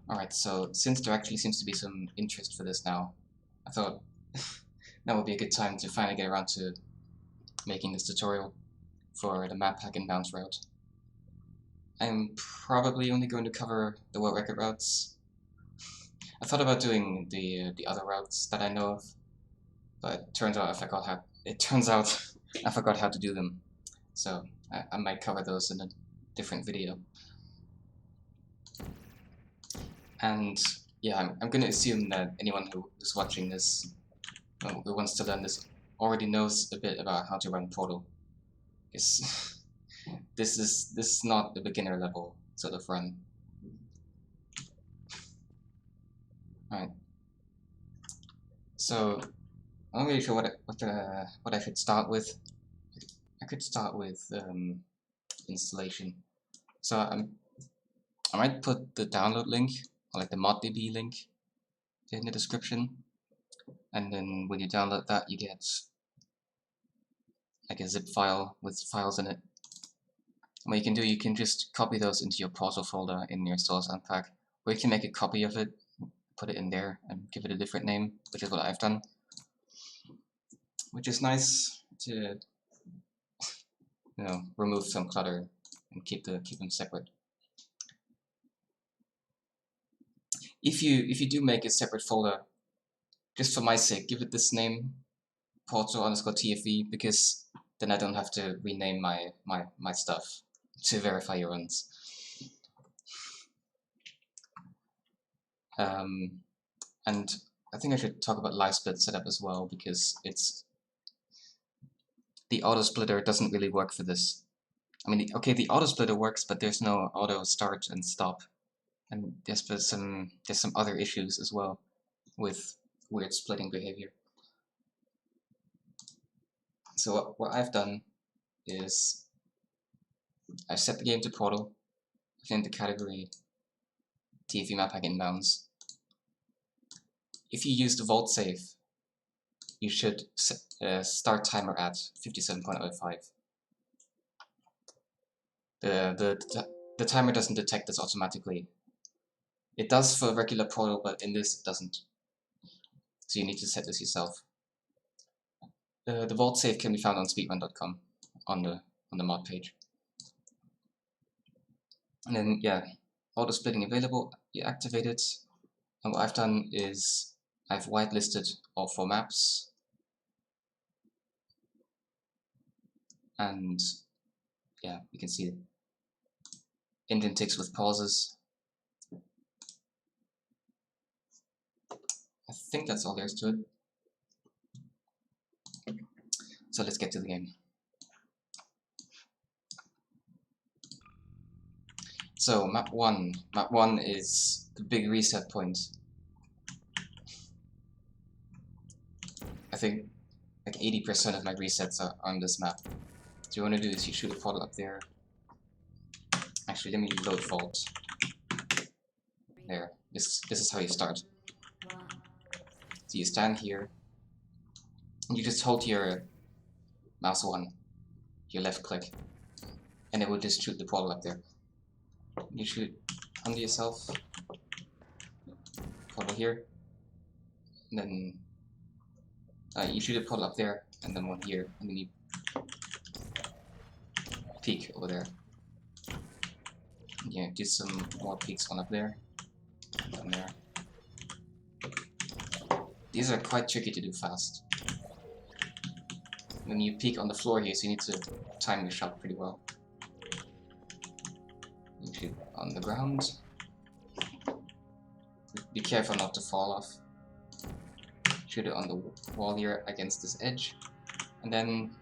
Alright, so since there actually seems to be some interest for this now, I thought that would be a good time to finally get around to making this tutorial for the Mappack inbounds route. I'm probably only going to cover the world record routes. I thought about doing the other routes that I know of, but it turns out I forgot how to do them. So I might cover those in a different video. And yeah, I'm going to assume that anyone who's watching this, who wants to learn this, already knows a bit about how to run Portal. Because this is not the beginner level sort of run. Alright. So I'm not really sure what I should start with. I could start with installation. So I might put the download link, or like the ModDB link, in the description. And then when you download that, you get like a zip file with files in it. And what you can do, you can just copy those into your Portal folder in your source unpack, or you can make a copy of it, put it in there, and give it a different name, which is what I've done. Which is nice to, remove some clutter and keep them separate. If you do make a separate folder, just for my sake, give it this name, Portal_TFV, because then I don't have to rename my stuff to verify your runs. And I think I should talk about live split setup as well, because the auto splitter doesn't really work for this. I mean, okay, the auto splitter works, but there's no auto start and stop, and there's some other issues as well with weird splitting behavior. So what I've done is I've set the game to Portal within the category TFV Mappack inbounds. If you use the vault save, you should start timer at 57.05. The timer doesn't detect this automatically. It does for regular Portal, but in this it doesn't. So you need to set this yourself. The vault save can be found on speedrun.com on the mod page. And then yeah, auto splitting available, you activate it. And what I've done is I've whitelisted all 4 maps. And yeah, you can see engine ticks with pauses. I think that's all there is to it. So let's get to the game. So map 1. Map 1 is the big reset point. I think like 80% of my resets are on this map. So you want to do is you shoot a portal up there. Actually, let me load vault. There. This is how you start. So you stand here, and you just hold your mouse 1, your left click, and it will just shoot the portal up there. You shoot under yourself, portal here, and then you shoot a portal up there, and then one here, and then you peek over there. Yeah, do some more peeks, one up there, one there. These are quite tricky to do fast. When you peek on the floor here, so you need to time your shot pretty well. You shoot on the ground. Be careful not to fall off. Shoot it on the wall here against this edge. And then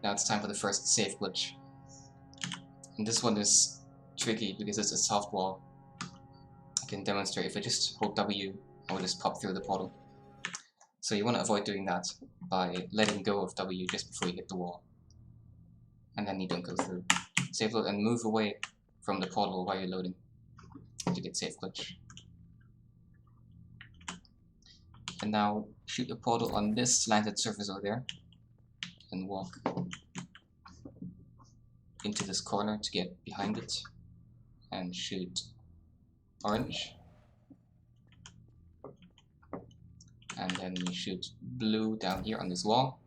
now it's time for the first safe glitch. And this one is tricky because it's a soft wall. I can demonstrate if I just hold W, I will just pop through the portal. So you want to avoid doing that by letting go of W just before you hit the wall. And then you don't go through. Safe load and move away from the portal while you're loading to get safe glitch. And now shoot the portal on this slanted surface over there and walk into this corner to get behind it and shoot orange. and then you shoot blue down here on this wall.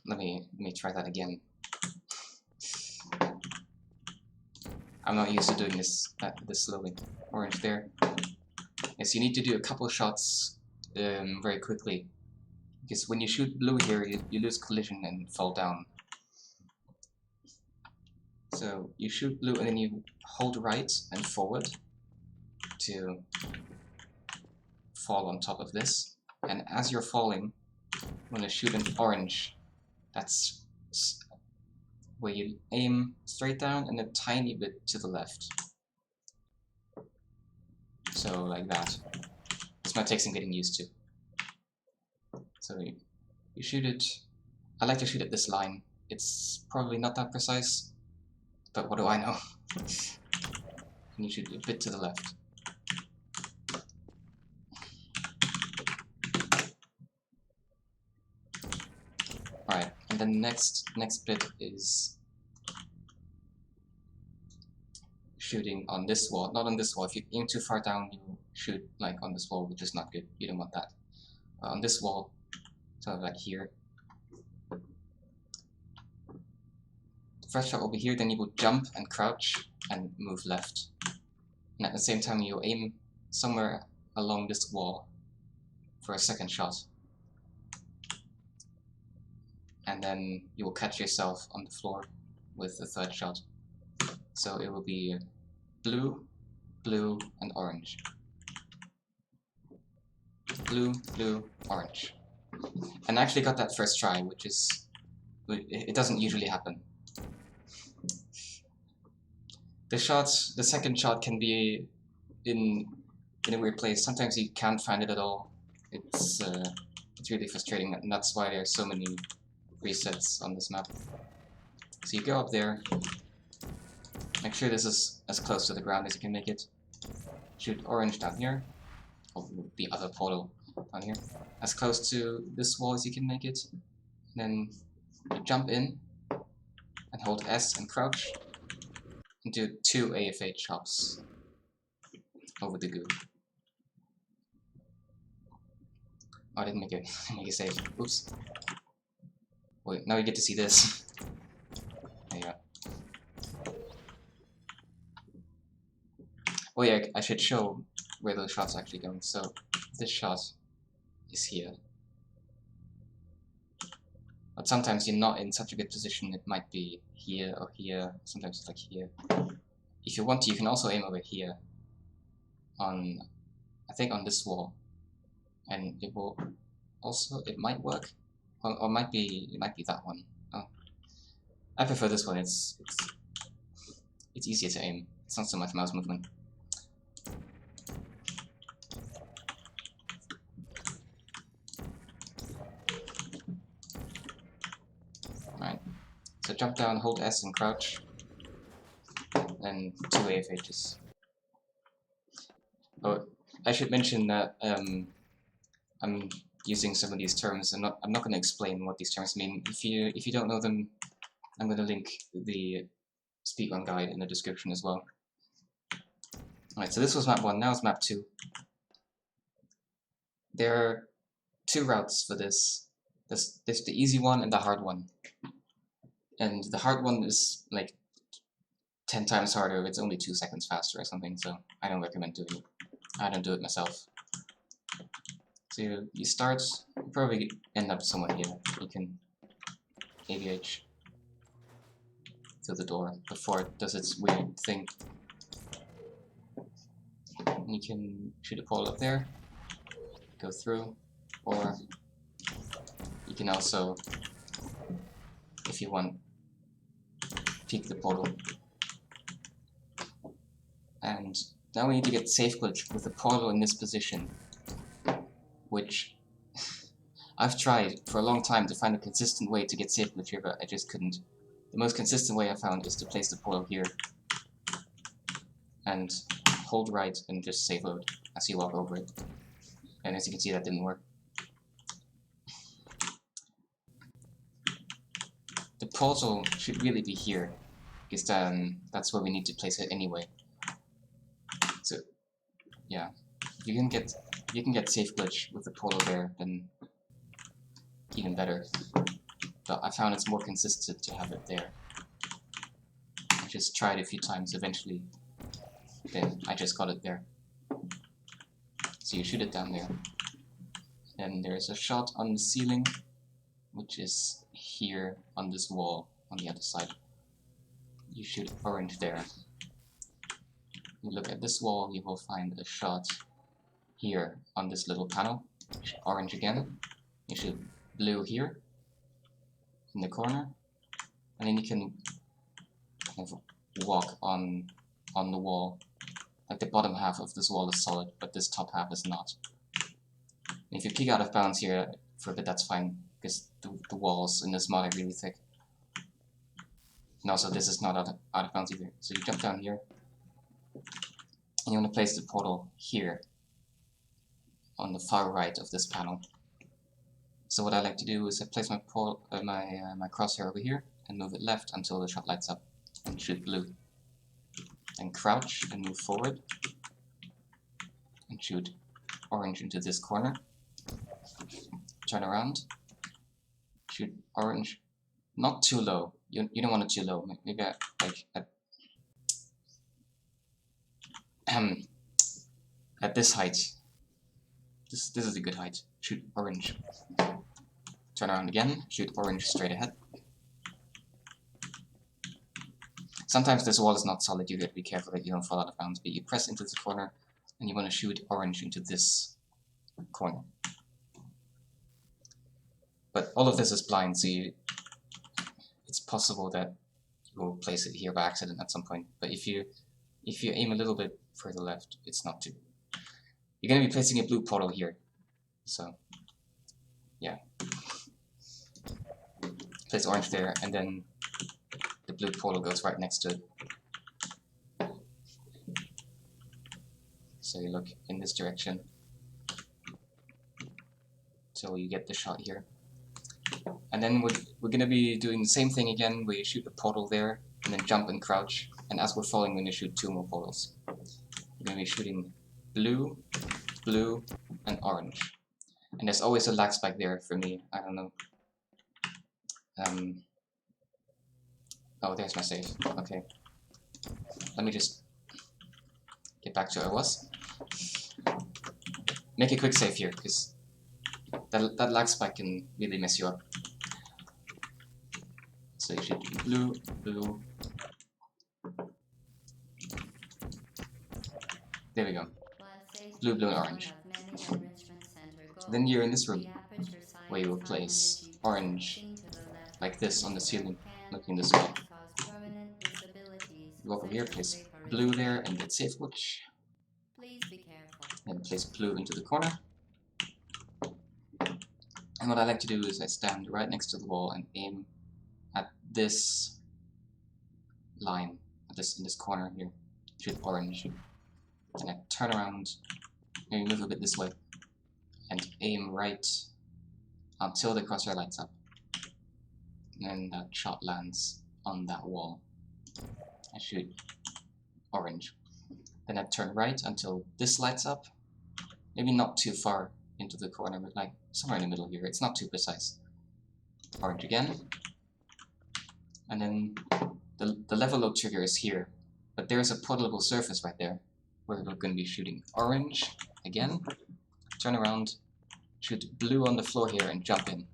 Let me try that again. I'm not used to doing this slowly. Orange there. Yes, you need to do a couple shots very quickly, because when you shoot blue here, you lose collision and fall down. So you shoot blue and then you hold right and forward to fall on top of this. And as you're falling, I'm going to shoot an orange. That's where you aim straight down and a tiny bit to the left. So like that. This might take some getting used to. So you shoot it. I like to shoot at this line. It's probably not that precise, but what do I know? And you shoot a bit to the left. Alright, and then next bit is shooting on this wall. Not on this wall. If you aim too far down, you shoot like on this wall, which is not good. You don't want that. On this wall, so like here. The first shot will be here, then you will jump and crouch and move left. And at the same time, you aim somewhere along this wall for a second shot. And then you will catch yourself on the floor with the third shot. So it will be blue, blue, and orange. Blue, blue, orange. And I actually got that first try, which is... it doesn't usually happen. The second shot can be in a weird place. Sometimes you can't find it at all. It's really frustrating, and that's why there are so many resets on this map. So you go up there, make sure this is as close to the ground as you can make it. Shoot orange down here, or the other portal down here, as close to this wall as you can make it. And then you jump in and hold S and crouch and do 2 AFH hops over the goo. Oh, I didn't make it save. Oops. Wait, now you get to see this. There you go. Oh yeah, I should show where those shots are actually going. So this shot is here. But sometimes you're not in such a good position. It might be here or here. Sometimes it's like here. If you want to, you can also aim over here. On, I think on this wall, and it will also, it might work. Or it might be that one. Oh. I prefer this one. It's easier to aim. It's not so much mouse movement. Alright. So jump down, hold S and crouch. Then 2 AFHs. Oh, I should mention that I'm using some of these terms. I'm not going to explain what these terms mean. If you don't know them, I'm going to link the speedrun guide in the description as well. Alright, so this was map 1, now it's map 2. There are 2 routes for this. There's the easy one and the hard one. And the hard one is like 10 times harder if it's only 2 seconds faster or something, so I don't recommend doing it. I don't do it myself. So you start, you probably end up somewhere here. You can AVH to the door before it does its weird thing. And you can shoot a pole up there, go through, or you can also, if you want, peek the portal. And now we need to get safe glitch with the portal in this position, which I've tried for a long time to find a consistent way to get safe glitch here, but I just couldn't. The most consistent way I found is to place the portal here and hold right and just save load as you walk over it. And as you can see, that didn't work. The portal should really be here, because that's where we need to place it anyway. So, yeah. If you can get safe glitch with the portal there, then even better. But I found it's more consistent to have it there. I just tried a few times. Eventually, then I just got it there. So you shoot it down there. Then there's a shot on the ceiling, which is here on this wall on the other side. You shoot orange there. You look at this wall, you will find a shot here on this little panel. You shoot orange again. You shoot blue here in the corner, and then you can kind of walk on the wall. Like the bottom half of this wall is solid, but this top half is not. And if you peek out of bounds here for a bit, that's fine, because the walls in this mod are really thick. And also this is not out of bounds either. So you jump down here, and you want to place the portal here, on the far right of this panel. So what I like to do is I place my my crosshair over here, and move it left until the shot lights up, and shoot blue. And crouch and move forward, and shoot orange into this corner. Turn around, shoot orange, not too low. You don't want it too low. Maybe at this height. This is a good height. Shoot orange. Turn around again. Shoot orange straight ahead. Sometimes this wall is not solid. You got to be careful that you don't fall out of bounds. But you press into this corner, and you want to shoot orange into this corner. But all of this is blind, so it's possible that you will place it here by accident at some point. But if you aim a little bit further left, it's not too. You're going to be placing a blue portal here, so yeah. Place orange there, and then the blue portal goes right next to it. So you look in this direction, so you get the shot here. And then we're going to be doing the same thing again, where you shoot a portal there, and then jump and crouch. And as we're falling, we're going to shoot 2 more portals. We're going to be shooting blue, blue, and orange. And there's always a lag spike there for me. I don't know. Oh, there's my save. Okay. Let me just get back to where I was. Make a quick save here, because that lag spike can really mess you up. So you should do blue, blue. There we go. Blue, blue, and orange. Then you're in this room, where you will place orange, like this, on the ceiling, looking this way. You walk over here, place blue there, and get safe glitch. Then place blue into the corner. And what I like to do is I stand right next to the wall and aim at this line, in this corner here, shoot orange. And I turn around, maybe move a bit this way, and aim right until the crosshair lights up. And then that shot lands on that wall. I shoot orange. Then I turn right until this lights up. Maybe not too far into the corner, but like somewhere in the middle here. It's not too precise. Orange again. And then the level load trigger is here. But there's a portable surface right there, where we're going to be shooting orange again. Turn around, shoot blue on the floor here, and jump in.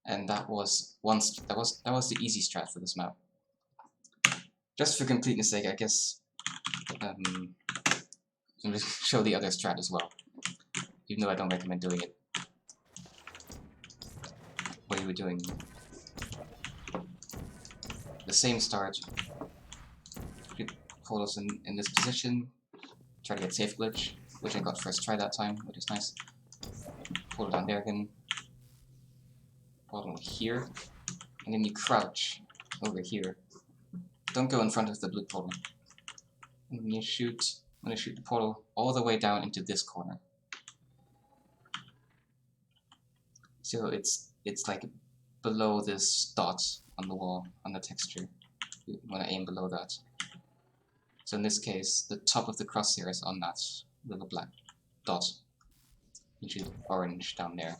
And that was the easy strat for this map. Just for completeness sake, I guess I'm going to show the other strat as well, even though I don't recommend doing it. What you were doing the same start. Shoot portals in this position. Try to get safe glitch, which I got first try that time, which is nice. Portal down there again. Portal here, and then you crouch over here. Don't go in front of the blue portal. And then you shoot. I'm gonna shoot the portal all the way down into this corner. So it's like below this dot on the wall, on the texture. You want to aim below that. So in this case, the top of the crosshair is on that little black dot, which is orange down there.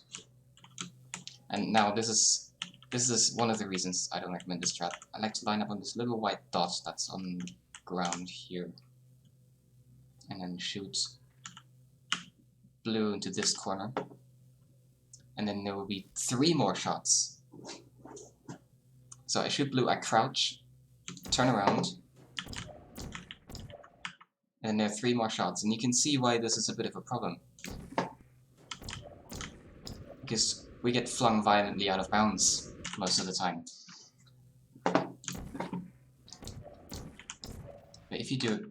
And now this is one of the reasons I don't recommend this strat. I like to line up on this little white dot that's on the ground here, and then shoot blue into this corner, and then there will be 3 more shots. So I shoot blue, I crouch, turn around, and there are 3 more shots, and you can see why this is a bit of a problem. Because we get flung violently out of bounds most of the time. But if you do...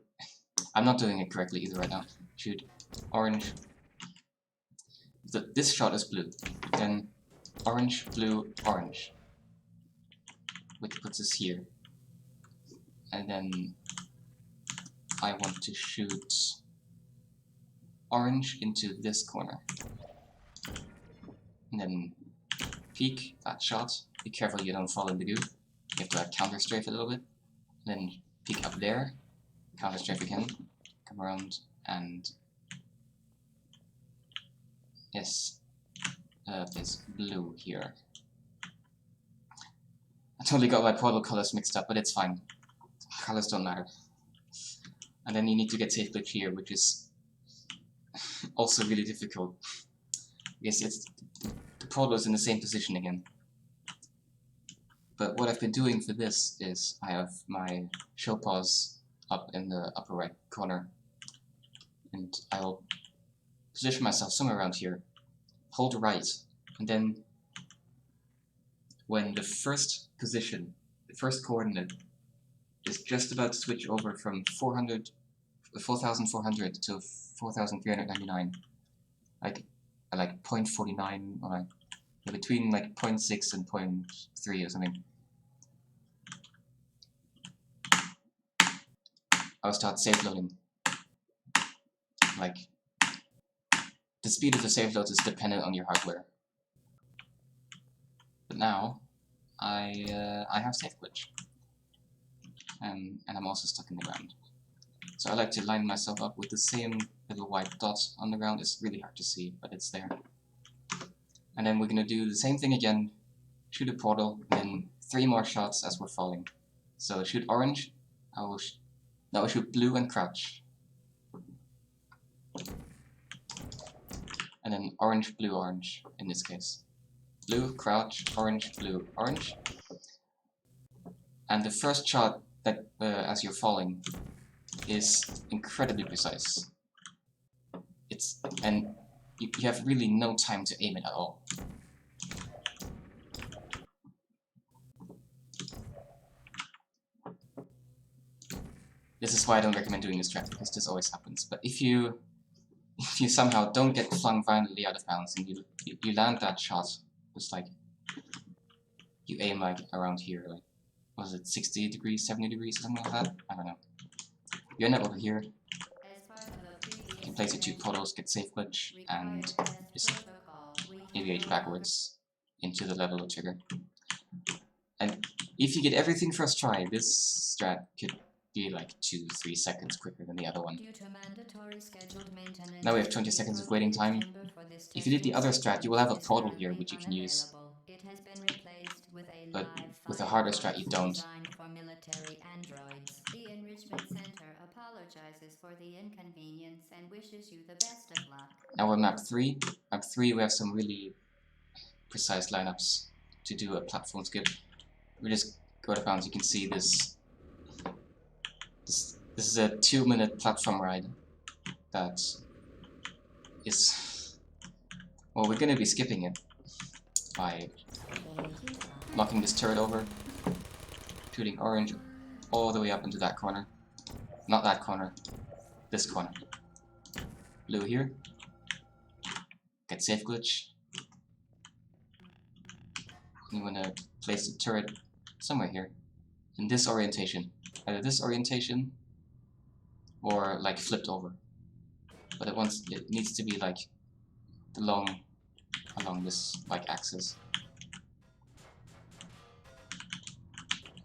I'm not doing it correctly either right now. Shoot orange. This shot is blue. Then orange, blue, orange. Which puts us here. And then I want to shoot orange into this corner. And then peek that shot. Be careful you don't fall in the goo. You have to counter strafe a little bit. And then peek up there. Counter strafe again. Come around and yes, it's blue here. I totally got my portal colors mixed up, but it's fine. Colors don't matter. And then you need to get safe glitch here, which is also really difficult. Because it's the portal is in the same position again. But what I've been doing for this is I have my show pause up in the upper right corner, and I'll position myself somewhere around here, hold right, and then when the first position, the first coordinate, is just about to switch over from 4,400 to 4,399, like 0.49 or like between like 0.6 and 0.3 or something, I'll start safe loading. Like, the speed of the save loads is dependent on your hardware. But now, I have safe glitch. And I'm also stuck in the ground. So I like to line myself up with the same little white dot on the ground. It's really hard to see, but it's there. And then we're gonna do the same thing again. Shoot a portal, and then 3 more shots as we're falling. So shoot orange, I will shoot blue and crouch. And then orange, blue, orange in this case. Blue, crouch, orange, blue, orange. And the first shot that as you're falling is incredibly precise. And you have really no time to aim it at all. This is why I don't recommend doing this strat, because this always happens. But if you somehow don't get flung violently out of bounds and you land that shot, just like you aim like around here, like was it 60 degrees, 70 degrees, something like that? I don't know. You end up over here. You can place your 2 portals, get safe glitch, and just aviate backwards into the level of trigger. And if you get everything first try, this strat could be like 2-3 seconds quicker than the other one. Now we have 20 seconds of waiting time. If you did the other strat, you will have a portal here which you can use. But with a harder strat you don't. The Enrichment Center apologizes for the inconvenience and wishes you the best of luck. Now we're map 3. Map 3 we have some really precise lineups to do a platform skip. We just go to bounds. You can see this is a 2-minute platform ride that is... Well, we're gonna be skipping it by knocking this turret over, shooting orange all the way up into that corner. Not that corner, this corner. Blue here. Get safe glitch. You wanna place the turret somewhere here, in this orientation. Either this orientation or like flipped over. But it needs to be like along this like axis.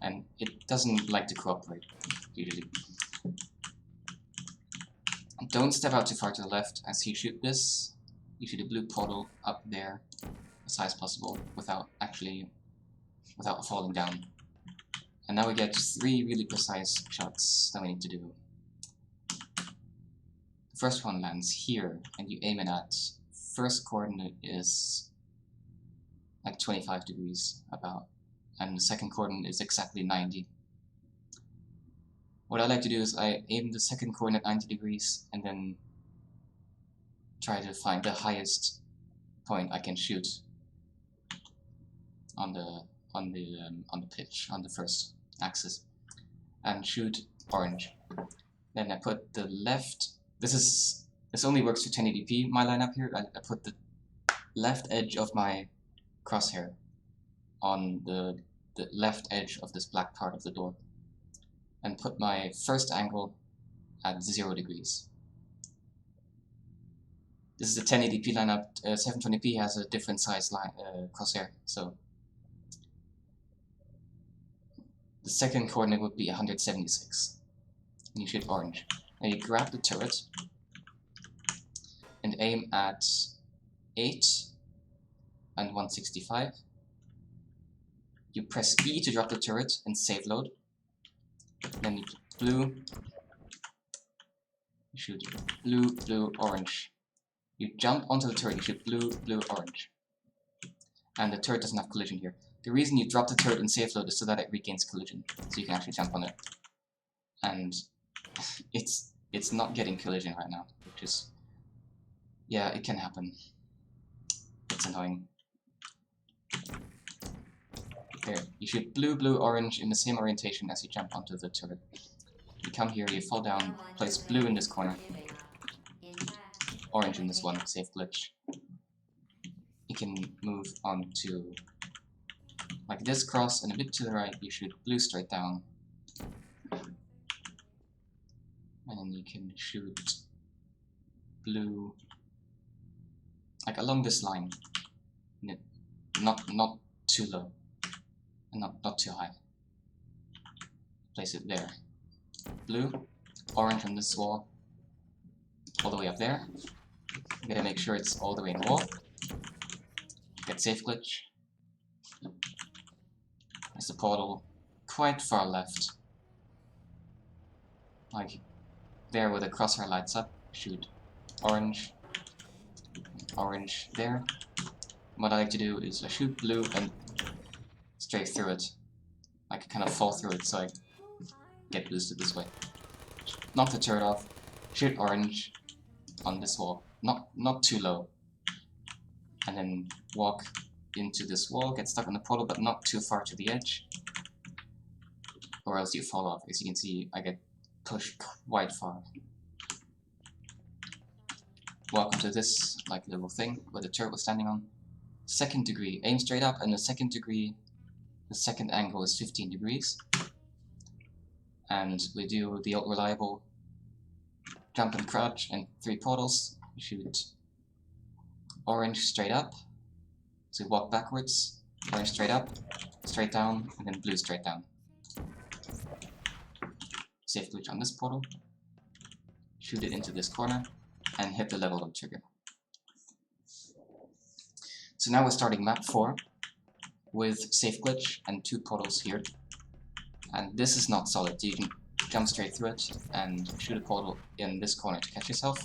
And it doesn't like to cooperate usually. Don't step out too far to the left. As you shoot this, you shoot a blue portal up there as high as possible without falling down. And now we get 3 really precise shots that we need to do. The first one lands here, and you aim it at first coordinate is like 25 degrees about, and the second coordinate is exactly 90. What I like to do is I aim the second coordinate 90 degrees and then try to find the highest point I can shoot on the pitch, on the first axis, and shoot orange. Then I put the left. This only works to 1080p. My lineup here. I put the left edge of my crosshair on the left edge of this black part of the door, and put my first angle at 0 degrees. This is a 1080p lineup. 720p has a different size crosshair, so the second coordinate would be 176. And you shoot orange. Now you grab the turret and aim at 8 and 165. You press E to drop the turret and save load. Then you blue. You shoot blue, blue, orange. You jump onto the turret, you shoot blue, blue, orange. And the turret doesn't have collision here. The reason you drop the turret and save load is so that it regains collision, so you can actually jump on it. And it's not getting collision right now, which is, yeah, it can happen. It's annoying. There, you shoot blue, blue, orange in the same orientation as you jump onto the turret. You come here, you fall down, place blue in this corner, orange in this one, save glitch. You can move on to like this cross, and a bit to the right you shoot blue straight down. And then you can shoot blue like along this line. Not too low. And not too high. Place it there. Blue, orange on this wall, all the way up there. You gotta make sure it's all the way in the wall. Get safe glitch. There's the portal quite far left. Like there where the crosshair lights up. Shoot orange. Orange there. What I like to do is I shoot blue and straight through it. I can kind of fall through it so I get boosted this way. Knock the turret off. Shoot orange on this wall. Not too low. And then walk into this wall, get stuck on the portal, but not too far to the edge. Or else you fall off. As you can see, I get pushed quite far. Walk onto this like little thing where the turret was standing on. Second degree, aim straight up, and the second degree, the second angle is 15 degrees. And we do the old reliable jump and crouch and 3 portals. You shoot orange straight up. So you walk backwards, orange straight up, straight down, and then blue straight down. Safe glitch on this portal. Shoot it into this corner, and hit the level up trigger. So now we're starting map 4 with safe glitch and 2 portals here. And this is not solid. You can jump straight through it and shoot a portal in this corner to catch yourself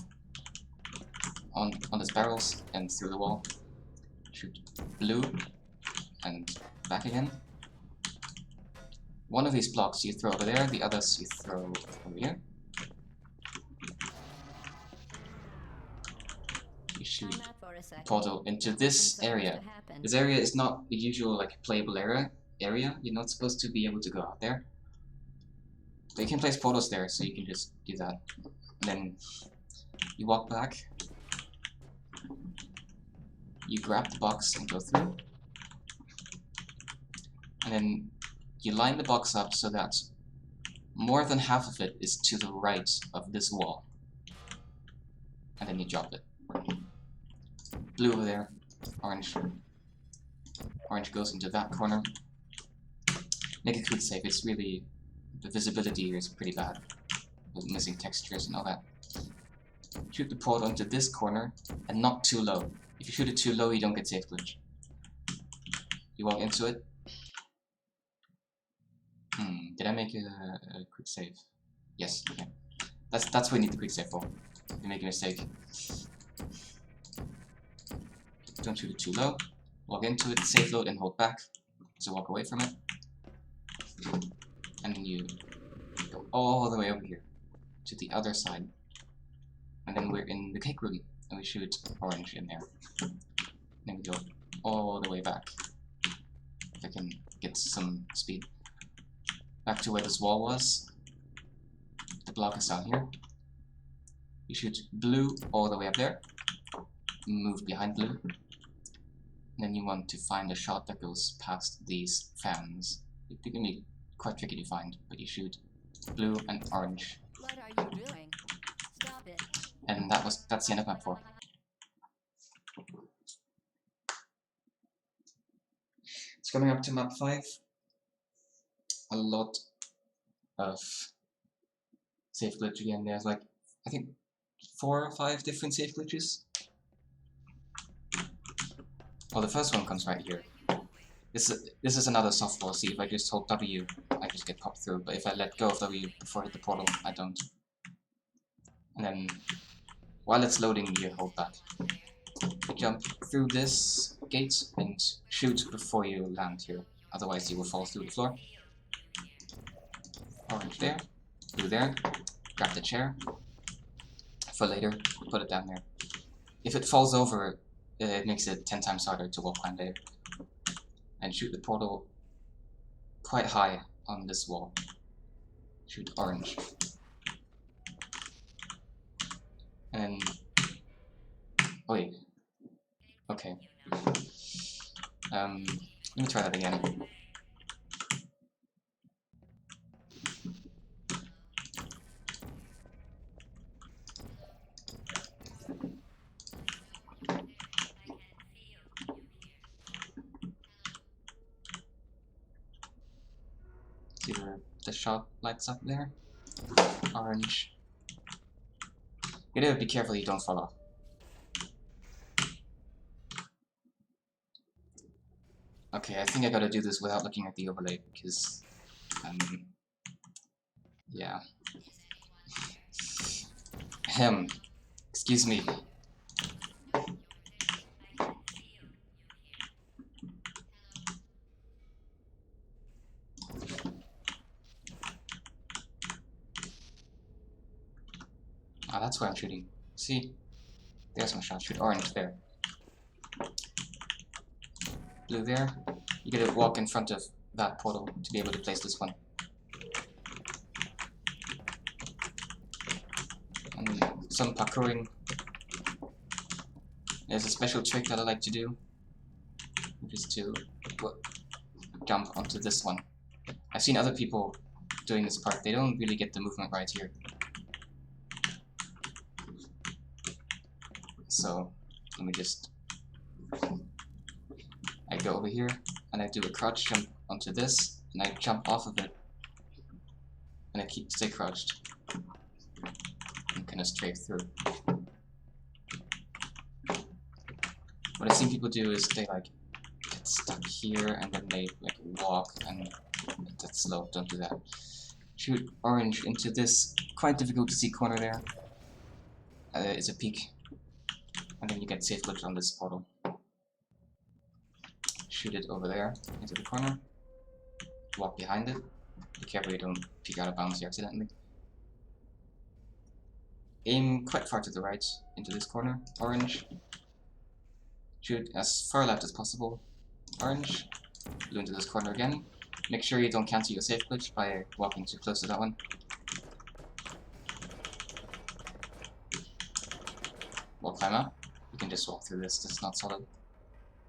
on these barrels and through the wall. Shoot blue and back again. One of these blocks you throw over there, the others you throw over here. You shoot a portal into this area. This area is not the usual like playable area. You're not supposed to be able to go out there. But you can place portals there, so you can just do that. And then you walk back. You grab the box and go through. And then you line the box up so that more than half of it is to the right of this wall. And then you drop it. Blue over there, orange. Orange goes into that corner. Make a quick save. It's really, the visibility here is pretty bad, with missing textures and all that. shoot the portal into this corner, and not too low. If you shoot it too low, you don't get safe glitch. You walk into it. Did I make a quick save? Yes, okay. That's what you need the quick save for. If you make a mistake. Don't shoot it too low. Walk into it, safe load, and hold back. So walk away from it. And then you go all the way over here to the other side. And then we're in the cake room, and we shoot orange in there. Then we go all the way back. If I can get some speed. Back to where this wall was. The block is down here. You shoot blue all the way up there. Move behind blue. And then you want to find a shot that goes past these fans. It can be quite tricky to find, but you shoot blue and orange. What are you doing? Stop it. And that's the end of map 4. It's coming up to map 5. A lot of safe glitch again. There's like, I think 4 or 5 different safe glitches. Well, the first one comes right here. This is another soft wall. See, if I just hold W, I just get popped through. But if I let go of W before I hit the portal, I don't. And then, while it's loading, you hold back. You jump through this gate and shoot before you land here. Otherwise, you will fall through the floor. Orange there, blue there. Grab the chair. For later, put it down there. If it falls over, it makes it 10 times harder to walk behind later. And shoot the portal quite high on this wall. Shoot orange. And oh wait. Okay. Let me try that again. See where the shot lights up there? Orange. You gotta be careful you don't fall off. Okay, I think I gotta do this without looking at the overlay, because, yeah. Excuse me. Ah, that's where I'm shooting. See? There's my shot. Shoot orange there. Blue there. You gotta walk in front of that portal to be able to place this one. And some parkouring. There's a special trick that I like to do, which is to jump onto this one. I've seen other people doing this part. They don't really get the movement right here. So, let me just... I go over here, and I do a crouch jump onto this, and I jump off of it, and I stay crouched. And kind of strafe through. What I've seen people do is they like get stuck here, and then they like walk, and that's slow. Don't do that. Shoot orange into this quite difficult to see corner there. It's a peak. And then you get safe glitch on this portal. Shoot it over there, into the corner. Walk behind it. Be careful you don't peek out of bounds here accidentally. Aim quite far to the right, into this corner. Orange. Shoot as far left as possible. Orange. Blue into this corner again. Make sure you don't cancel your safe glitch by walking too close to that one. We'll climb up. You can just walk through this is not solid.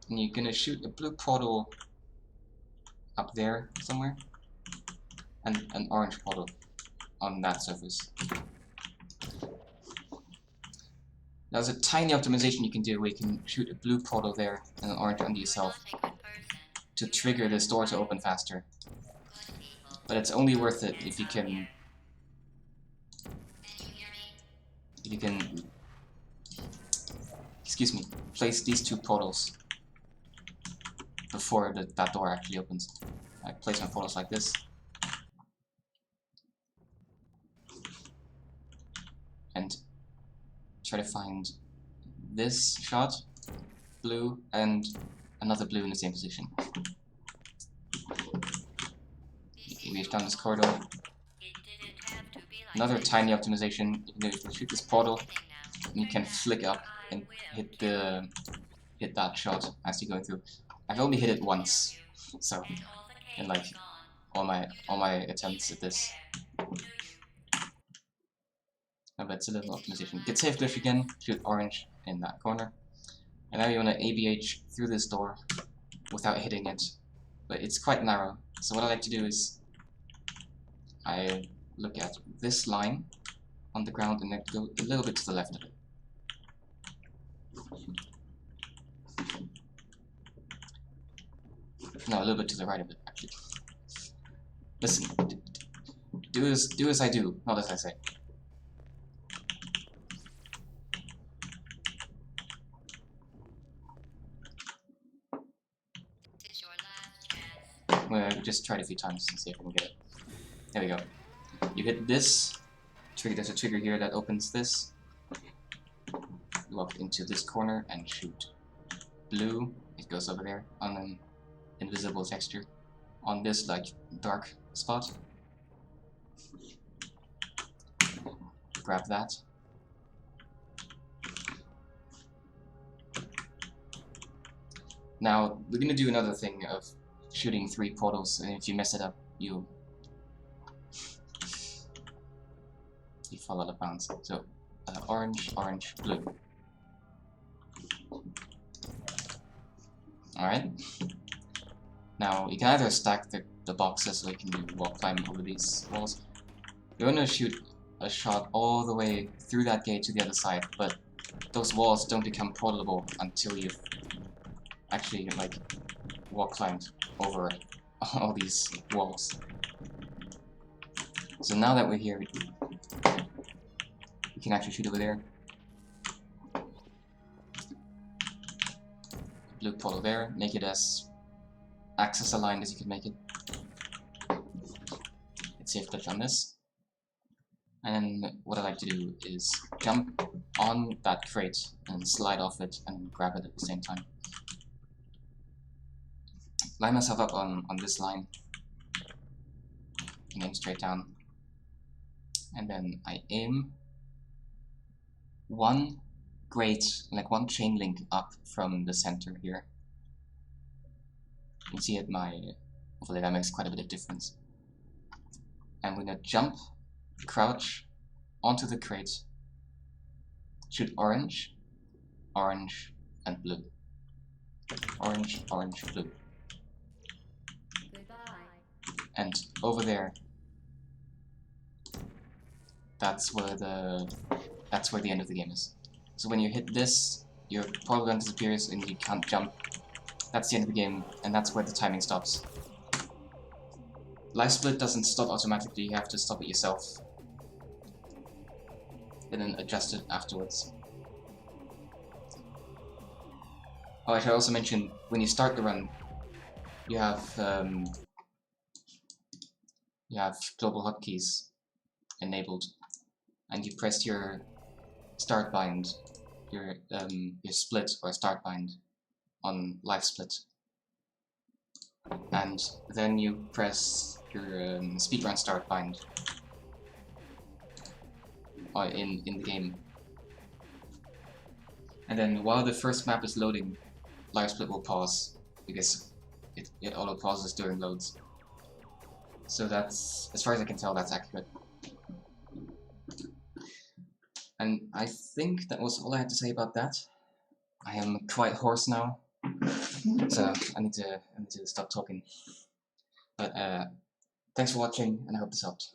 And you're gonna shoot a blue portal up there somewhere, and an orange portal on that surface. Now there's a tiny optimization you can do where you can shoot a blue portal there and an orange under yourself to trigger this door to open faster. But it's only worth it if you can excuse me, place these two portals before that door actually opens. I place my portals like this. And try to find this shot, blue, and another blue in the same position. We've done this corridor. Another tiny optimization, you know, if you shoot this portal, you can flick up and hit that shot as you're going through. I've only hit it once, so in like all my attempts at this. But it's a little optimization. Get safe glitch again, shoot orange in that corner. And now you want to ABH through this door without hitting it. But it's quite narrow. So what I like to do is I look at this line on the ground and then go a little bit to the left of it. No, a little bit to the right of it, actually. Listen, do as I do, not as I say. I'm gonna just try it a few times and see if I can get it. There we go. You hit this trigger. There's a trigger here that opens this. Walk into this corner and shoot blue. It goes over there on an invisible texture on this like dark spot. Grab that. Now we're gonna do another thing of shooting 3 portals, and if you mess it up, you fall out of bounds. So orange, orange, blue. Alright. Now you can either stack the boxes so you can wall climb over these walls. You're gonna shoot a shot all the way through that gate to the other side, but those walls don't become portable until you've actually like wall climbed over all these walls. So now that we're here, we can actually shoot over there. Blue portal there, make it as axis aligned as you can make it. Hit safe click on this. And what I like to do is jump on that crate and slide off it and grab it at the same time. Line myself up on this line and aim straight down. And then I aim one grate, like one chain link up from the center here. You can see hopefully that makes quite a bit of difference. I'm gonna jump, crouch onto the crate, shoot orange, orange, and blue. Orange, orange, blue. And over there, that's where the end of the game is. So when you hit this, your portal gun disappears and you can't jump. That's the end of the game, and that's where the timing stops. Life split doesn't stop automatically, you have to stop it yourself. And then adjust it afterwards. Oh, I should also mention, when you start the run, you have global hotkeys enabled, and you press your start bind, your split or start bind on life split, and then you press your speedrun start bind in the game, and then while the first map is loading, life split will pause because it auto pauses during loads. So that's, as far as I can tell, that's accurate. And I think that was all I had to say about that. I am quite hoarse now, so I need to stop talking. But thanks for watching, and I hope this helped.